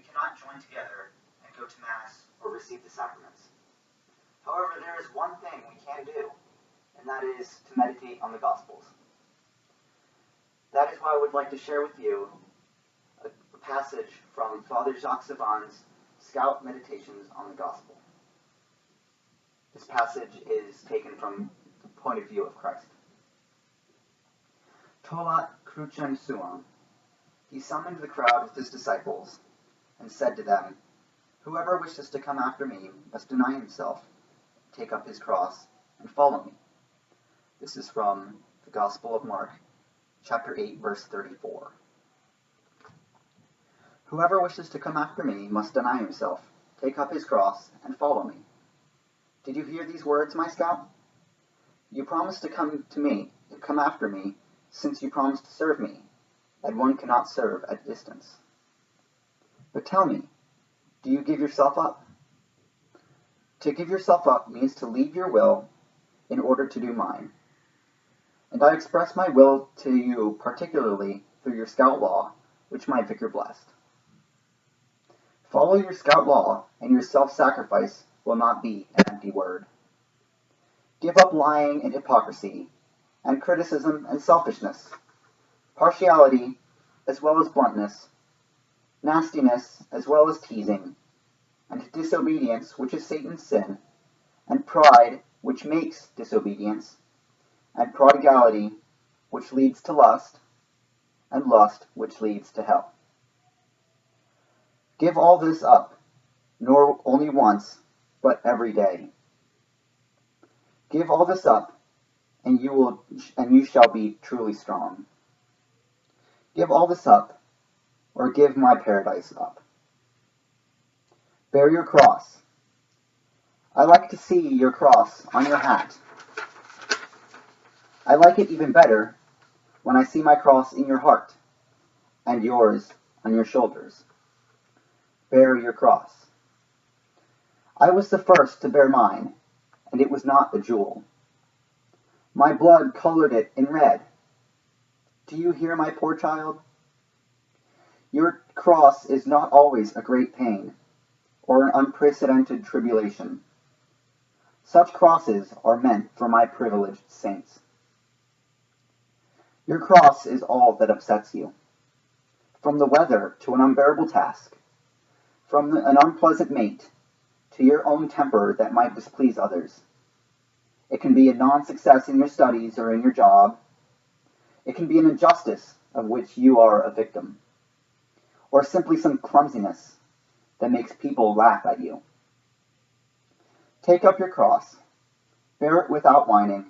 cannot join together and go to Mass or receive the sacraments. However, there is one thing we can do, and that is to meditate on the Gospels. That is why I would like to share with you a passage from Father Jacques Sevin's Scout Meditations on the Gospel. This passage is taken from the point of view of Christ. Tolat crucem suam. He summoned the crowd with his disciples and said to them, "Whoever wishes to come after me must deny himself, take up his cross, and follow me." This is from the Gospel of Mark, chapter 8, verse 34. Whoever wishes to come after me must deny himself, take up his cross, and follow me. Did you hear these words, my scout? You promised to come after me, since you promised to serve me, and one cannot serve at a distance. But tell me, do you give yourself up? To give yourself up means to leave your will in order to do mine. And I express my will to you particularly through your scout law, which my vicar blessed. Follow your scout law, and your self-sacrifice will not be an empty word. Give up lying and hypocrisy, and criticism and selfishness, partiality as well as bluntness, nastiness as well as teasing, and disobedience, which is Satan's sin, and pride, which makes disobedience, and prodigality, which leads to lust, and lust, which leads to hell. Give all this up, nor only once, but every day. Give all this up, and you shall be truly strong. Give all this up, or give my paradise up. Bear your cross. I like to see your cross on your hat. I like it even better when I see my cross in your heart, and yours on your shoulders. Bear your cross. I was the first to bear mine, and it was not a jewel. My blood colored it in red. Do you hear, my poor child? Your cross is not always a great pain, or an unprecedented tribulation. Such crosses are meant for my privileged saints. Your cross is all that upsets you. From the weather to an unbearable task, from an unpleasant mate to your own temper that might displease others. It can be a non-success in your studies or in your job. It can be an injustice of which you are a victim, or simply some clumsiness that makes people laugh at you. Take up your cross. Bear it without whining.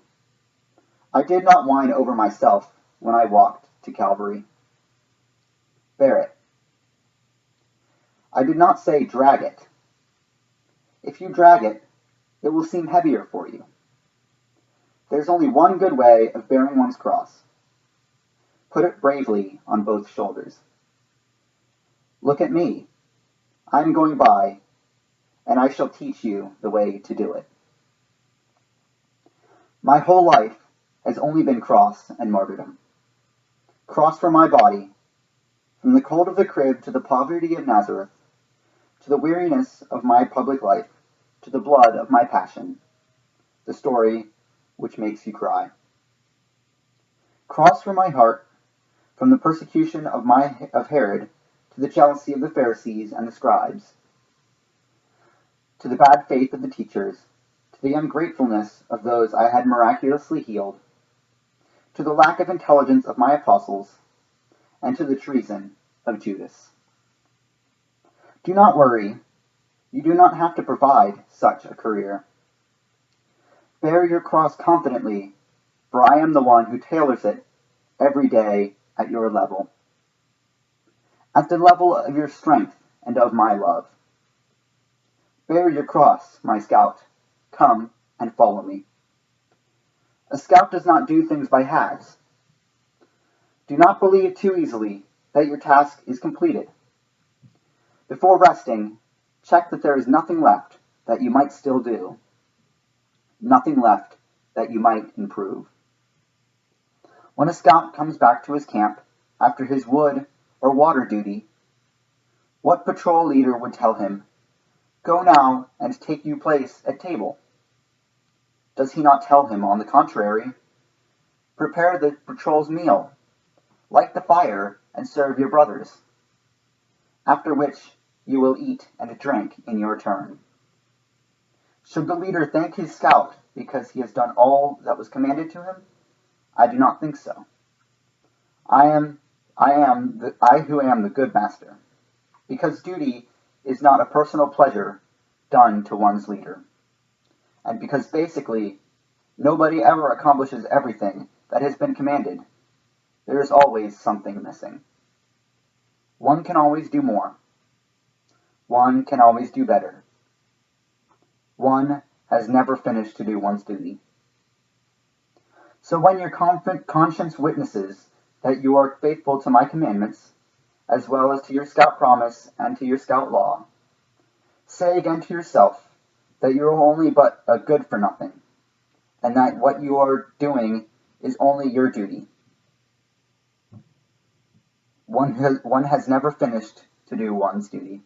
I did not whine over myself when I walked to Calvary. Bear it. I did not say drag it. If you drag it, it will seem heavier for you. There's only one good way of bearing one's cross. Put it bravely on both shoulders. Look at me. I'm going by, and I shall teach you the way to do it. My whole life has only been cross and martyrdom. Cross for my body, from the cold of the crib to the poverty of Nazareth, to the weariness of my public life, to the blood of my passion, the story which makes you cry. Cross for my heart, from the persecution of Herod to the jealousy of the Pharisees and the scribes, to the bad faith of the teachers, to the ungratefulness of those I had miraculously healed, to the lack of intelligence of my apostles, and to the treason of Judas. Do not worry. You do not have to provide such a career. Bear your cross confidently, for I am the one who tailors it every day at your level, at the level of your strength and of my love. Bear your cross, my scout. Come and follow me. A scout does not do things by halves. Do not believe too easily that your task is completed. Before resting, check that there is nothing left that you might still do, nothing left that you might improve. When a scout comes back to his camp after his wood or water duty, What patrol leader would tell him, "Go now and take you place at table"? Does he not tell him, on the contrary, "Prepare the patrol's meal, light the fire, and serve your brothers," after which you will eat and drink in your turn? Should the leader thank his scout because he has done all that was commanded to him? I do not think so. I who am the good master, because duty is not a personal pleasure done to one's leader, and because basically nobody ever accomplishes everything that has been commanded. There is always something missing. One can always do more. One can always do better. One has never finished to do one's duty. So when your conscience witnesses that you are faithful to my commandments, as well as to your scout promise and to your scout law, say again to yourself that you are only but a good for nothing, and that what you are doing is only your duty. One has never finished to do one's duty.